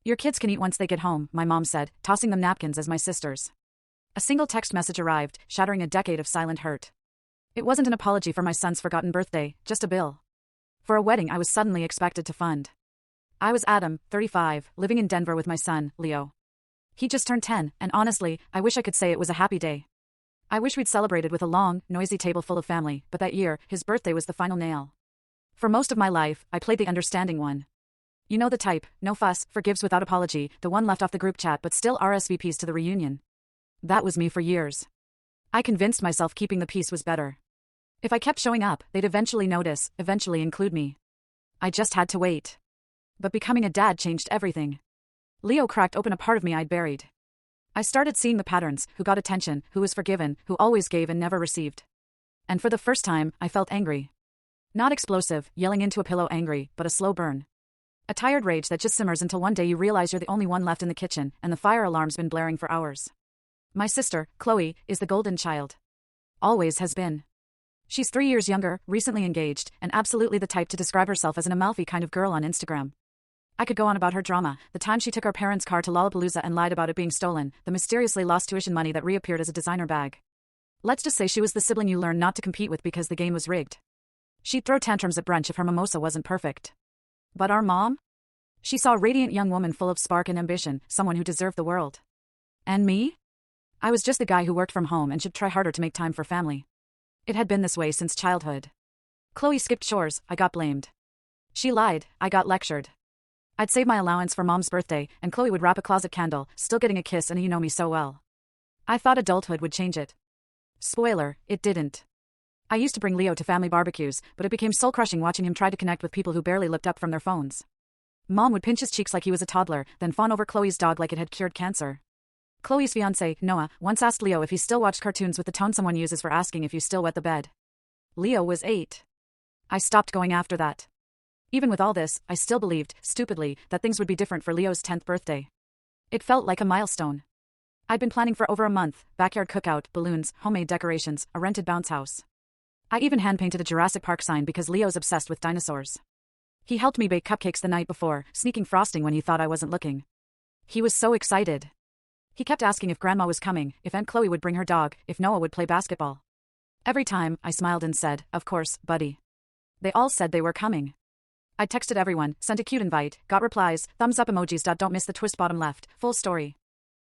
Your kids can eat once they get home, my mom said, tossing them napkins as my sisters. A single text message arrived, shattering a decade of silent hurt. It wasn't an apology for my son's forgotten birthday, just a bill. For a wedding I was suddenly expected to fund. I was Adam, 35, living in Denver with my son, Leo. He just turned 10, and honestly, I wish I could say it was a happy day. I wish we'd celebrated with a long, noisy table full of family, but that year, his birthday was the final nail. For most of my life, I played the understanding one. You know the type, no fuss, forgives without apology, the one left off the group chat but still RSVPs to the reunion. That was me for years. I convinced myself keeping the peace was better. If I kept showing up, they'd eventually notice, eventually include me. I just had to wait. But becoming a dad changed everything. Leo cracked open a part of me I'd buried. I started seeing the patterns, who got attention, who was forgiven, who always gave and never received. And for the first time, I felt angry. Not explosive, yelling into a pillow angry, but a slow burn. A tired rage that just simmers until one day you realize you're the only one left in the kitchen, and the fire alarm's been blaring for hours. My sister, Chloe, is the golden child. Always has been. She's 3 years younger, recently engaged, and absolutely the type to describe herself as an Amalfi kind of girl on Instagram. I could go on about her drama, the time she took our parents' car to Lollapalooza and lied about it being stolen, the mysteriously lost tuition money that reappeared as a designer bag. Let's just say she was the sibling you learn not to compete with because the game was rigged. She'd throw tantrums at brunch if her mimosa wasn't perfect. But our mom? She saw a radiant young woman full of spark and ambition, someone who deserved the world. And me? I was just the guy who worked from home and should try harder to make time for family. It had been this way since childhood. Chloe skipped chores, I got blamed. She lied, I got lectured. I'd save my allowance for mom's birthday, and Chloe would wrap a closet candle, still getting a kiss and you know me so well. I thought adulthood would change it. Spoiler, it didn't. I used to bring Leo to family barbecues, but it became soul-crushing watching him try to connect with people who barely looked up from their phones. Mom would pinch his cheeks like he was a toddler, then fawn over Chloe's dog like it had cured cancer. Chloe's fiancé, Noah, once asked Leo if he still watched cartoons with the tone someone uses for asking if you still wet the bed. Leo was 8. I stopped going after that. Even with all this, I still believed, stupidly, that things would be different for Leo's 10th birthday. It felt like a milestone. I'd been planning for over a month, backyard cookout, balloons, homemade decorations, a rented bounce house. I even hand-painted a Jurassic Park sign because Leo's obsessed with dinosaurs. He helped me bake cupcakes the night before, sneaking frosting when he thought I wasn't looking. He was so excited. He kept asking if Grandma was coming, if Aunt Chloe would bring her dog, if Noah would play basketball. Every time, I smiled and said, "Of course, buddy." They all said they were coming. I texted everyone, sent a cute invite, got replies, thumbs up emojis. Don't miss the twist bottom left, full story.